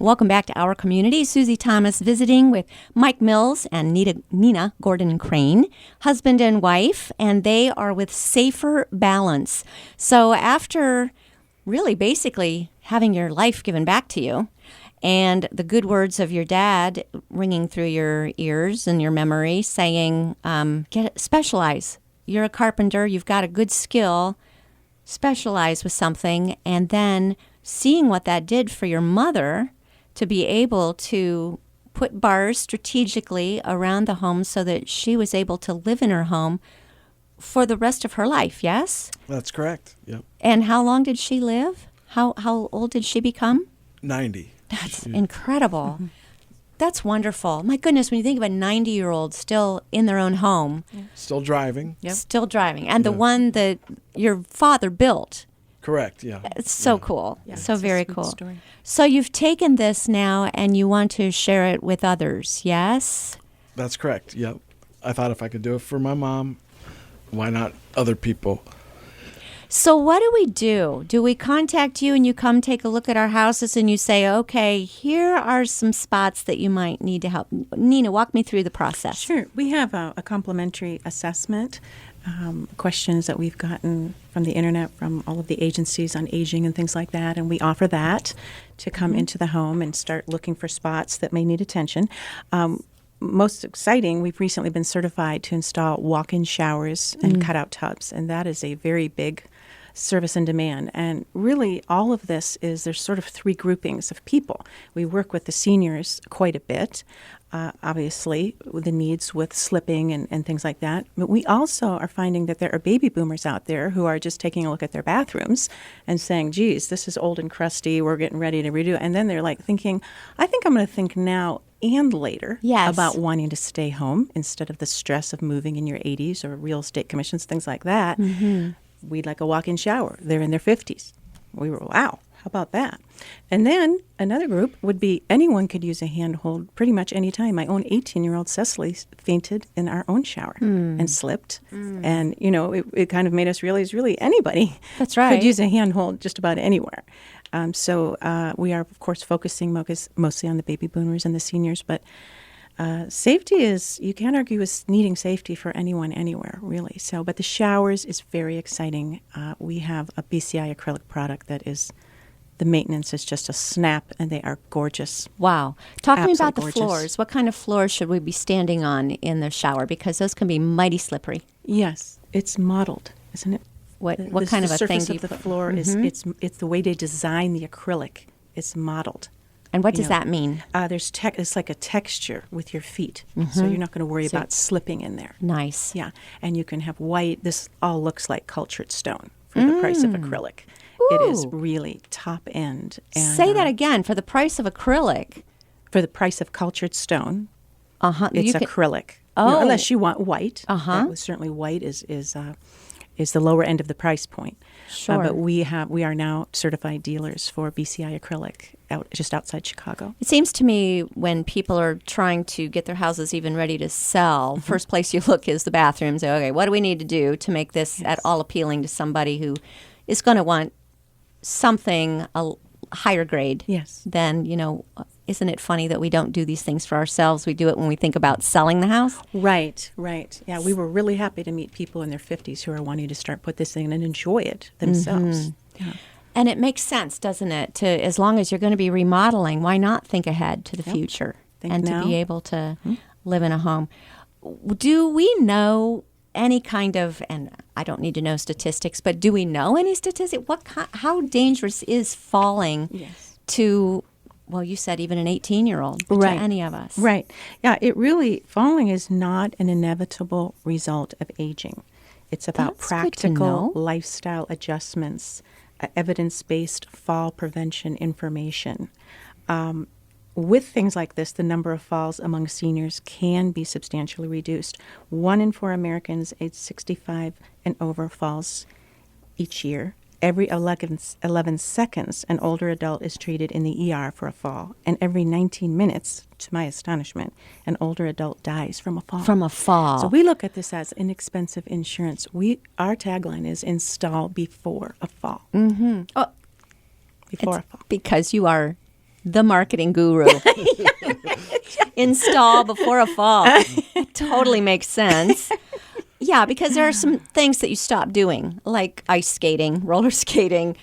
Welcome back to Our Community. Susie Thomas visiting with Mike Mills and Nina Gordon Crane, husband and wife, and they are with Safer Balance. So after really basically having your life given back to you and the good words of your dad ringing through your ears and your memory saying, specialize. You're a carpenter. You've got a good skill. Specialize with something. And then seeing what that did for your mother to be able to put bars strategically around the home so that she was able to live in her home for the rest of her life, yes? That's correct, yep. And how long did she live? How old did she become? 90. That's incredible. Mm-hmm. That's wonderful. My goodness, when you think of a 90-year-old still in their own home. Yeah. Still driving. Yep. Still driving. And the one that your father built. Correct, yeah. It's so cool. Yeah, so very cool. Story. So you've taken this now and you want to share it with others, yes? That's correct, yep. I thought if I could do it for my mom, why not other people? So what do we do? Do we contact you and you come take a look at our houses and you say, okay, here are some spots that you might need to help? Nina, walk me through the process. Sure. We have a complimentary assessment, questions that we've gotten from the internet, from all of the agencies on aging and things like that, and we offer that to come into the home and start looking for spots that may need attention. Most exciting, we've recently been certified to install walk-in showers and cutout tubs, and that is a very big service and demand. And really, all of this is, there's sort of three groupings of people. We work with the seniors quite a bit, obviously, with the needs with slipping and things like that. But we also are finding that there are baby boomers out there who are just taking a look at their bathrooms and saying, geez, this is old and crusty, we're getting ready to redo it. And then they're like thinking, I think I'm going to think now and later about wanting to stay home instead of the stress of moving in your 80s or real estate commissions, things like that. Mm-hmm. We'd like a walk-in shower. They're in their 50s. We were, wow, how about that? And then another group would be anyone could use a handhold pretty much any time. My own 18-year-old Cecily fainted in our own shower and slipped. And, you know, it kind of made us realize really anybody could use a handhold just about anywhere. So we are, of course, focusing mostly on the baby boomers and the seniors, but safety is, you can't argue with needing safety for anyone, anywhere, really. So, but the showers is very exciting. We have a BCI acrylic product that is, the maintenance is just a snap, and they are gorgeous. Wow. Talk to me about the gorgeous. floors. What kind of floors should we be standing on in the shower? Because those can be mighty slippery. Yes, it's modeled, isn't it? What kind of a thing do you put? The surface of the put? floor is, it's the way they design the acrylic. It's modeled. And what does that mean? It's like a texture with your feet, so you're not going to worry about slipping in there. Nice. Yeah, and you can have white. This all looks like cultured stone for the price of acrylic. Ooh. It is really top end. And, say that again. For the price of acrylic. For the price of cultured stone, it's acrylic. Oh, you know, unless you want white. That was certainly white is the lower end of the price point. Sure. But we are now certified dealers for BCI acrylic just outside Chicago. It seems to me when people are trying to get their houses even ready to sell, first place you look is the bathroom. Say, okay, what do we need to do to make this at all appealing to somebody who is going to want something a higher grade than, isn't it funny that we don't do these things for ourselves? We do it when we think about selling the house. Right. Yeah, we were really happy to meet people in their 50s who are wanting to start put this thing in and enjoy it themselves. Yeah. And it makes sense, doesn't it? To as long as you're going to be remodeling, why not think ahead to the future and to be able to live in a home? Do we know any kind of, and I don't need to know statistics, but do we know any statistics? How dangerous is falling to, well, you said even an 18-year-old, to any of us? Right. Yeah, falling is not an inevitable result of aging. It's about practical lifestyle adjustments, evidence-based fall prevention information. With things like this, the number of falls among seniors can be substantially reduced. 1 in 4 Americans aged 65 and over falls each year. Every 11 seconds, an older adult is treated in the ER for a fall. And every 19 minutes, to my astonishment, an older adult dies from a fall. From a fall. So we look at this as inexpensive insurance. Our tagline is install before a fall. Mm-hmm. Before a fall. Because you are the marketing guru. Install before a fall. Totally makes sense. Yeah, because there are some things that you stop doing, like ice skating, roller skating,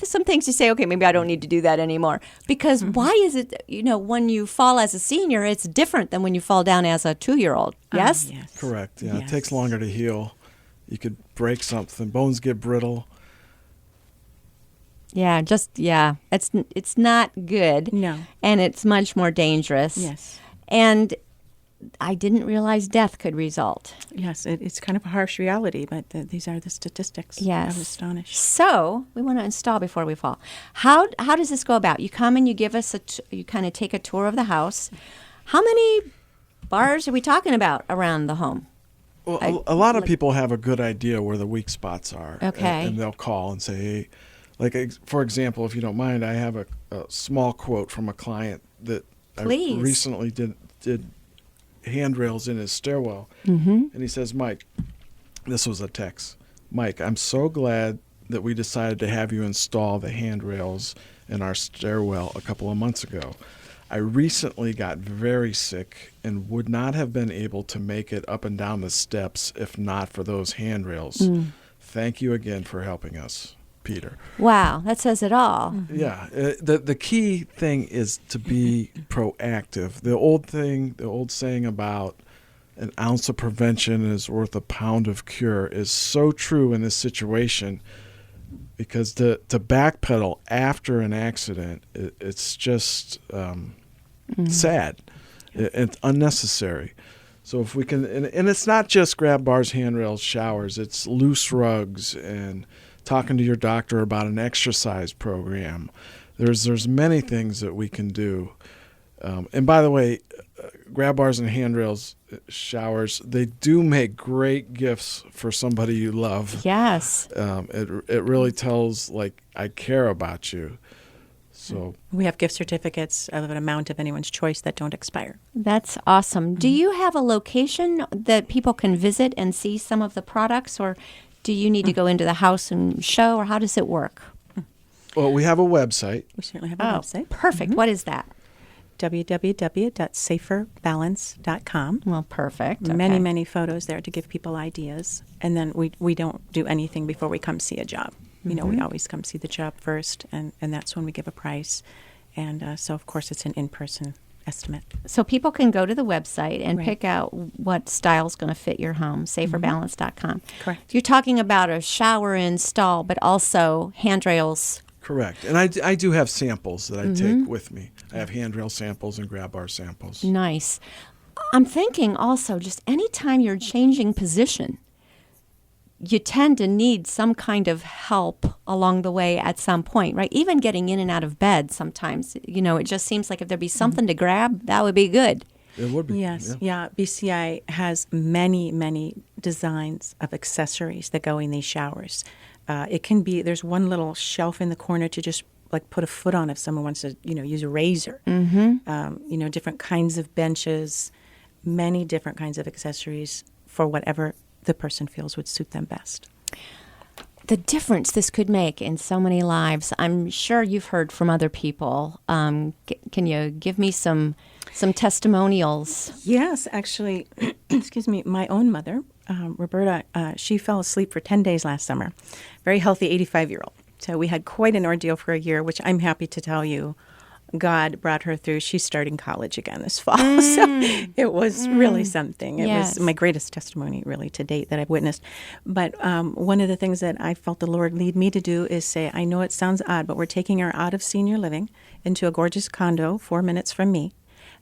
some things you say, okay, maybe I don't need to do that anymore. Because why is it, when you fall as a senior, it's different than when you fall down as a 2-year-old. Yes? Yes. Correct. Yeah, Yes. It takes longer to heal. You could break something. Bones get brittle. Yeah, it's not good. No. And it's much more dangerous. Yes. And I didn't realize death could result. Yes, it's kind of a harsh reality, but these are the statistics. Yes. I was astonished. So we want to install before we fall. How does this go about? You come and you give us you kind of take a tour of the house. How many bars are we talking about around the home? Well, a lot of people have a good idea where the weak spots are. Okay. And they'll call and say, hey, for example, if you don't mind, I have a small quote from a client that Please. I recently did handrails in his stairwell. Mm-hmm. And he says, Mike, this was a text. Mike, I'm so glad that we decided to have you install the handrails in our stairwell a couple of months ago. I recently got very sick and would not have been able to make it up and down the steps if not for those handrails. Thank you again for helping us, Peter. Wow, that says it all. Yeah, the key thing is to be proactive. The old saying about an ounce of prevention is worth a pound of cure is so true in this situation, because to backpedal after an accident, it's just sad. It's unnecessary. So if we can, and it's not just grab bars, handrails, showers, it's loose rugs and talking to your doctor about an exercise program. There's many things that we can do. And by the way, grab bars and handrails, showers, they do make great gifts for somebody you love. Yes. It really tells, like, I care about you. So We have gift certificates of an amount of anyone's choice that don't expire. That's awesome. Do you have a location that people can visit and see some of the products, or do you need to go into the house and show, or how does it work? well, we have a website. We certainly have a website. Perfect. What is that? www.saferbalance.com. Well, perfect. Many, Okay. many photos there to give people ideas. And then we don't do anything before we come see a job. We always come see the job first, and that's when we give a price. And so, of course, it's an in-person estimate. So people can go to the website and Right. pick out what style is going to fit your home, saferbalance.com. Correct. You're talking about a shower install, but also handrails. Correct. And I do have samples that I take with me. I have handrail samples and grab bar samples. Nice. I'm thinking also, just anytime you're changing position, you tend to need some kind of help along the way at some point, right? Even getting in and out of bed sometimes, it just seems like if there'd be something to grab, that would be good. It would be. Yes, yeah. BCI has many, many designs of accessories that go in these showers. It can be, there's one little shelf in the corner to just like put a foot on if someone wants to, use a razor. Different kinds of benches, many different kinds of accessories for whatever the person feels would suit them best. The difference this could make in so many lives. I'm sure you've heard from other people. Can you give me some testimonials? Yes, actually, excuse me, my own mother, Roberta, she fell asleep for 10 days last summer. Very healthy 85-year-old. So we had quite an ordeal for a year, which I'm happy to tell you God brought her through. She's starting college again this fall. So it was really something. It Yes. was my greatest testimony, really, to date that I've witnessed. But one of the things that I felt the Lord lead me to do is say, I know it sounds odd, but we're taking her out of senior living into a gorgeous condo 4 minutes from me.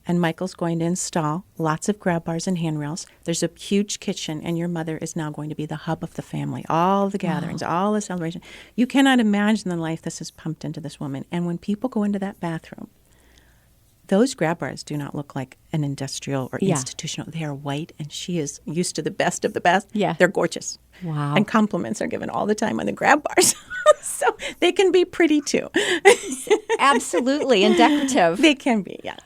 And Michael's going to install lots of grab bars and handrails. There's a huge kitchen, and your mother is now going to be the hub of the family. All the gatherings, all the celebration. You cannot imagine the life this has pumped into this woman. And when people go into that bathroom, those grab bars do not look like an industrial or Yeah. institutional. They are white, and she is used to the best of the best. Yeah. They're gorgeous. Wow. And compliments are given all the time on the grab bars. So they can be pretty, too. Absolutely, and decorative. They can be, yeah.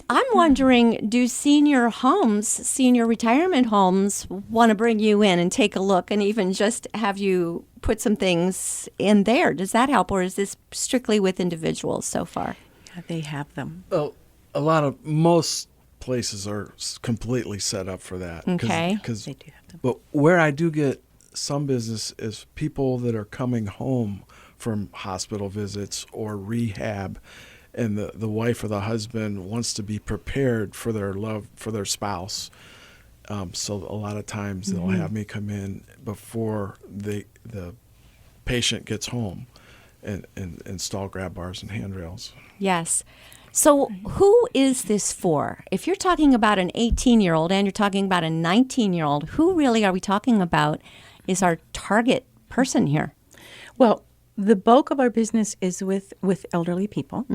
I'm wondering, do senior retirement homes want to bring you in and take a look and even just have you put some things in there? Does that help, or is this strictly with individuals so far? they have them. Well, most places are completely set up for that. Okay. They do have them. But where I do get some business is people that are coming home from hospital visits or rehab, and the wife or the husband wants to be prepared for their spouse. So a lot of times they'll have me come in before the patient gets home and install grab bars and handrails. Yes. So who is this for? If you're talking about an 18-year-old and you're talking about a 19-year-old, who really are we talking about is our target person here? Well, the bulk of our business is with elderly people,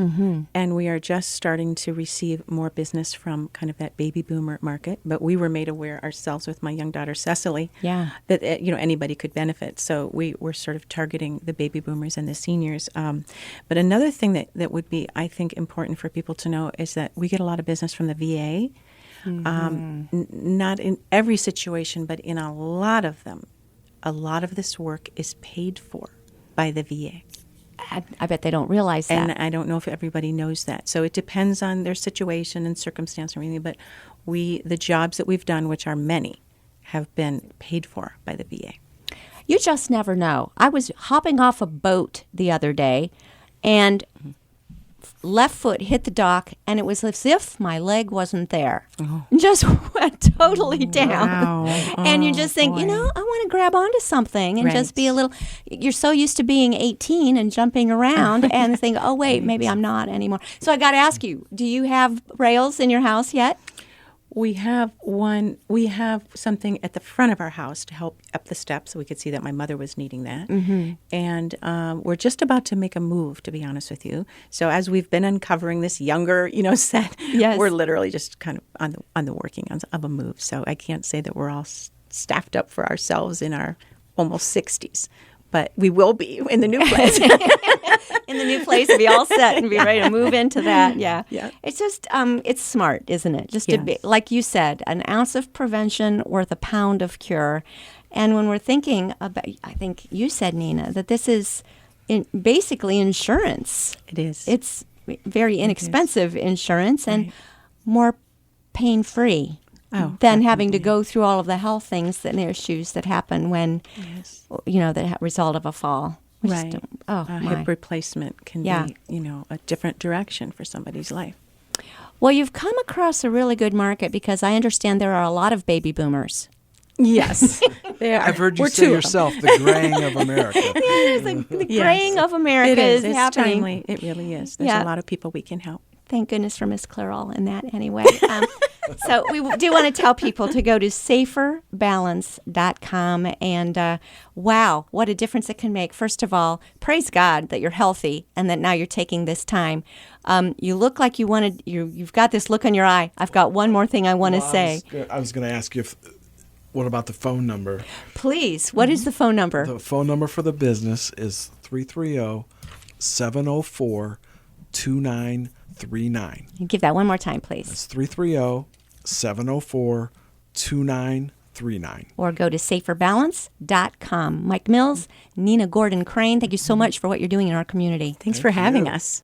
and we are just starting to receive more business from kind of that baby boomer market. But we were made aware ourselves with my young daughter Cecily that anybody could benefit. So we're sort of targeting the baby boomers and the seniors. But another thing that would be, I think, important for people to know is that we get a lot of business from the VA. Not in every situation, but in a lot of them, a lot of this work is paid for by the VA. I bet they don't realize that. And I don't know if everybody knows that. So it depends on their situation and circumstance and everything. But the jobs that we've done, which are many, have been paid for by the VA. You just never know. I was hopping off a boat the other day, and left foot hit the dock, and it was as if my leg wasn't there. Just went totally down. Wow. And you just think, boy. I want to grab onto something and just be a little, you're so used to being 18 and jumping around and think, oh, wait, maybe I'm not anymore. So I got to ask you, do you have rails in your house yet? We have something at the front of our house to help up the steps, so we could see that my mother was needing that. And we're just about to make a move, to be honest with you. So as we've been uncovering this younger, set, we're literally just kind of on the working of a move. So I can't say that we're all staffed up for ourselves in our almost 60s, but we will be in the new place. In the new place, be all set and be ready to move into that. Yeah. Yeah. It's just, it's smart, isn't it? Just to be, like you said, an ounce of prevention worth a pound of cure. And when we're thinking about, I think you said, Nina, that this is basically insurance. It is. It's very inexpensive insurance and more pain-free than having to go through all of the health things and issues that happen when, the result of a fall. Right. Hip replacement can be, a different direction for somebody's life. Well, you've come across a really good market because I understand there are a lot of baby boomers. Yes, they are. I've heard you say yourself, the graying of America. The graying of America is happening. It's timely. It really is. There's a lot of people we can help. Thank goodness for Miss Clairol in that anyway. So we do want to tell people to go to saferbalance.com and wow, what a difference it can make. First of all, praise God that you're healthy and that now you're taking this time. You look like you've got this look in your eye. I've got one more thing I want to say. I was going to ask you what about the phone number? Please, what is the phone number? The phone number for the business is 330-704-2939. Give that one more time, please. It's 330-704-2939. Or go to saferbalance.com. Mike Mills, Nina Gordon Crane, thank you so much for what you're doing in our community. Thanks for having us.